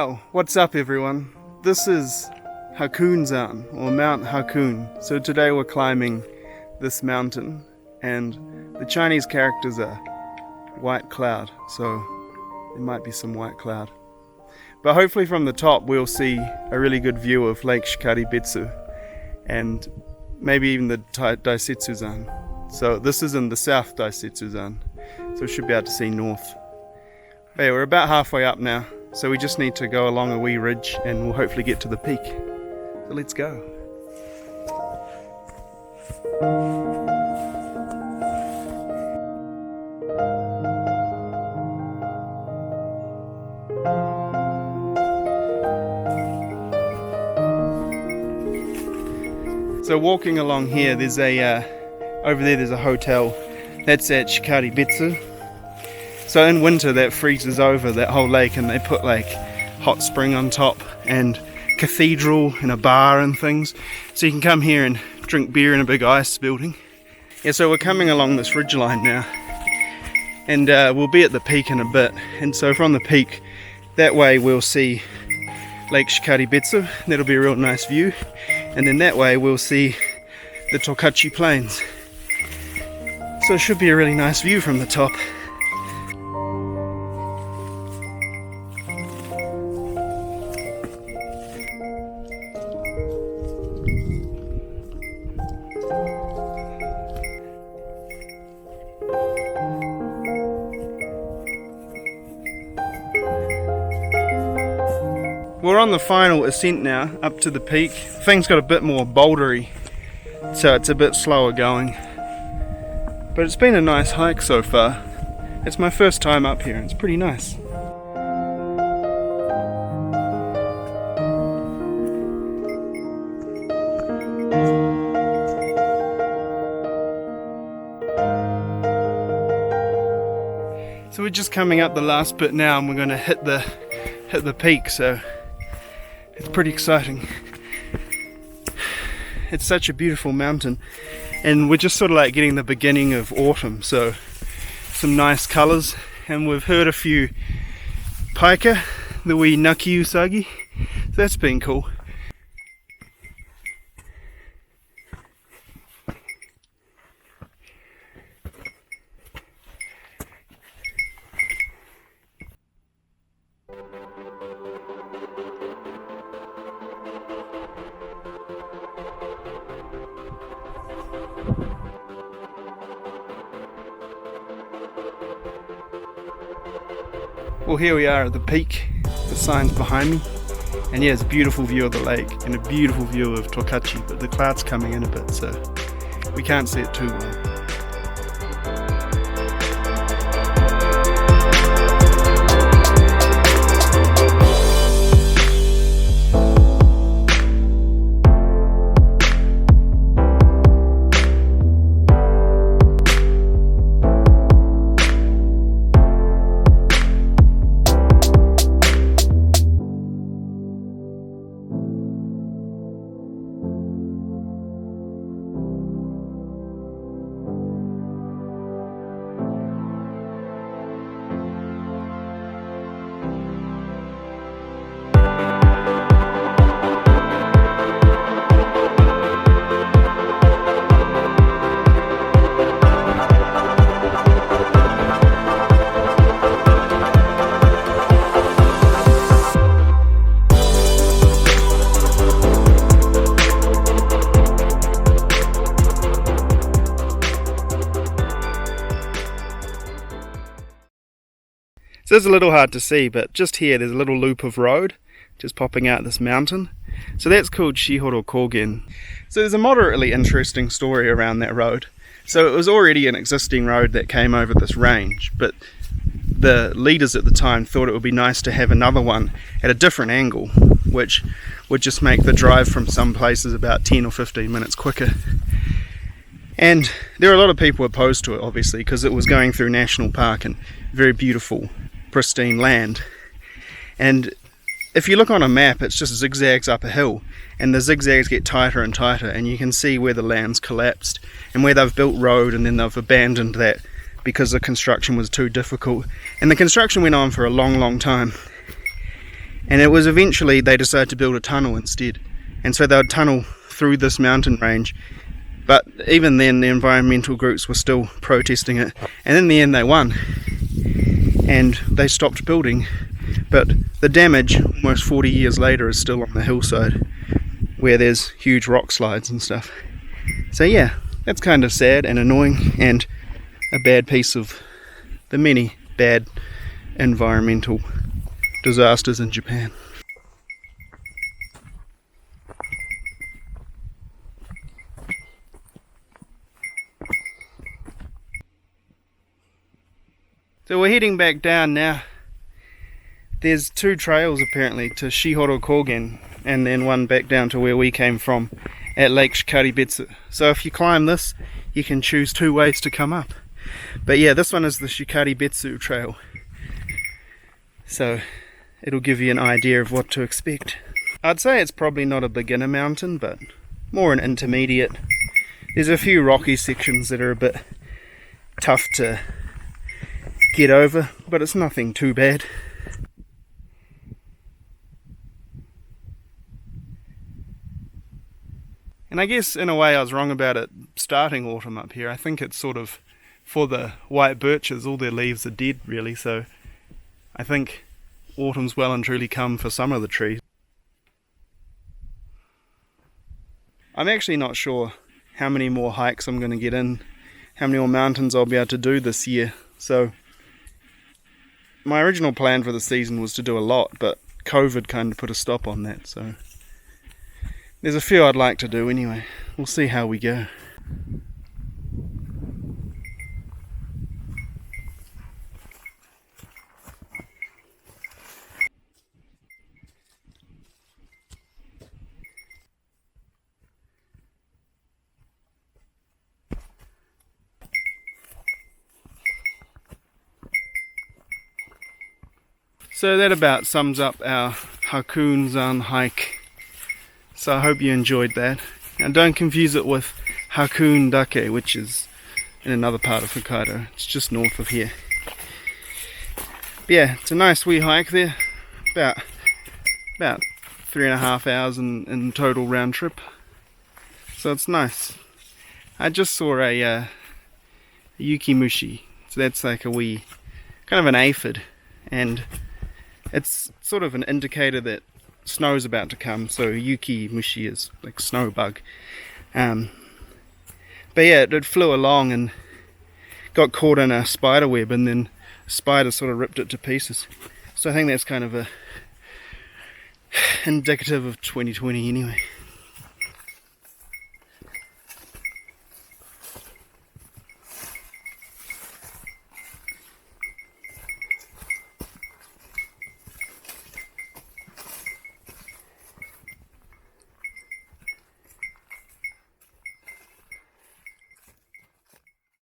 Well, what's up everyone? This is Hakuun-san, or Mount Hakuun. So today we're climbing this mountain, and the Chinese characters are white cloud, so there might be some white cloud. But hopefully from the top we'll see a really good view of Lake Shikaribetsu, and maybe even the Daisetsuzan. So this is in the south Daisetsuzan, so we should be able to see north. But yeah, we're about halfway up now, so we just need to go along a wee ridge and we'll hopefully get to the peak. So let's go. So walking along here, there's over there there's a hotel. That's at Shikaribetsu. So in winter that freezes over that whole lake, and they put like hot spring on top and cathedral and a bar and things. So you can come here and drink beer in a big ice building. Yeah, so we're coming along this ridgeline now, and we'll be at the peak in a bit. And so from the peak, that way we'll see Lake Shikaribetsu. That'll be a real nice view. And then that way we'll see the Tokachi plains. So it should be a really nice view from the top. We're on the final ascent now, up to the peak. Things got a bit more bouldery, so it's a bit slower going. But it's been a nice hike so far. It's my first time up here and it's pretty nice. So we're just coming up the last bit now, and we're going to hit the peak, so it's pretty exciting. It's such a beautiful mountain, and we're just sort of like getting the beginning of autumn, so some nice colours. And we've heard a few Pika, the wee Naki Usagi, so that's been cool. Well, here we are at the peak, the sign's behind me, and yeah, it's a beautiful view of the lake and a beautiful view of Tokachi, but the cloud's coming in a bit, so we can't see it too well. So it's a little hard to see, but just here there's a little loop of road just popping out this mountain. So that's called Shihoro Kogen. So there's a moderately interesting story around that road. So it was already an existing road that came over this range, but the leaders at the time thought it would be nice to have another one at a different angle, which would just make the drive from some places about 10 or 15 minutes quicker. And there are a lot of people opposed to it, obviously, because it was going through national park and very beautiful, pristine land. And if you look on a map, it's just zigzags up a hill, and the zigzags get tighter and tighter, and you can see where the land's collapsed and where they've built road and then they've abandoned that because the construction was too difficult. And the construction went on for a long time. And it was eventually they decided to build a tunnel instead. And so they would tunnel through this mountain range. But even then, the environmental groups were still protesting it. And in the end, they won. And they stopped building. But the damage, almost 40 years later, is still on the hillside, where there's huge rock slides and stuff. So yeah, that's kind of sad and annoying, and a bad piece of the many bad environmental disasters in Japan. So we're heading back down now. There's 2 trails apparently to Shihoro Kogen, and then one back down to where we came from at Lake Shikaribetsu. So if you climb this, you can choose 2 ways to come up. But yeah, this one is the Shikaribetsu trail. So it'll give you an idea of what to expect. I'd say it's probably not a beginner mountain, but more an intermediate. There's a few rocky sections that are a bit tough to get over, but it's nothing too bad. And I guess in a way I was wrong about it starting autumn up here. I think it's sort of, for the white birches, all their leaves are dead really, so I think autumn's well and truly come for some of the trees. I'm actually not sure how many more hikes I'm going to get in, how many more mountains I'll be able to do this year. So my original plan for the season was to do a lot, but COVID kind of put a stop on that, so there's a few I'd like to do anyway. We'll see how we go. So that about sums up our Hakuun hike. So I hope you enjoyed that. And don't confuse it with Hakuun, which is in another part of Hokkaido. It's just north of here. But yeah, it's a nice wee hike there. About 3.5 hours in total round trip. So it's nice. I just saw a yukimushi. So that's like a wee, kind of an aphid. And it's sort of an indicator that snow's about to come, so yukimushi is like snow bug. But yeah, it flew along and got caught in a spider web, and then a spider sort of ripped it to pieces. So I think that's kind of a indicative of 2020 anyway.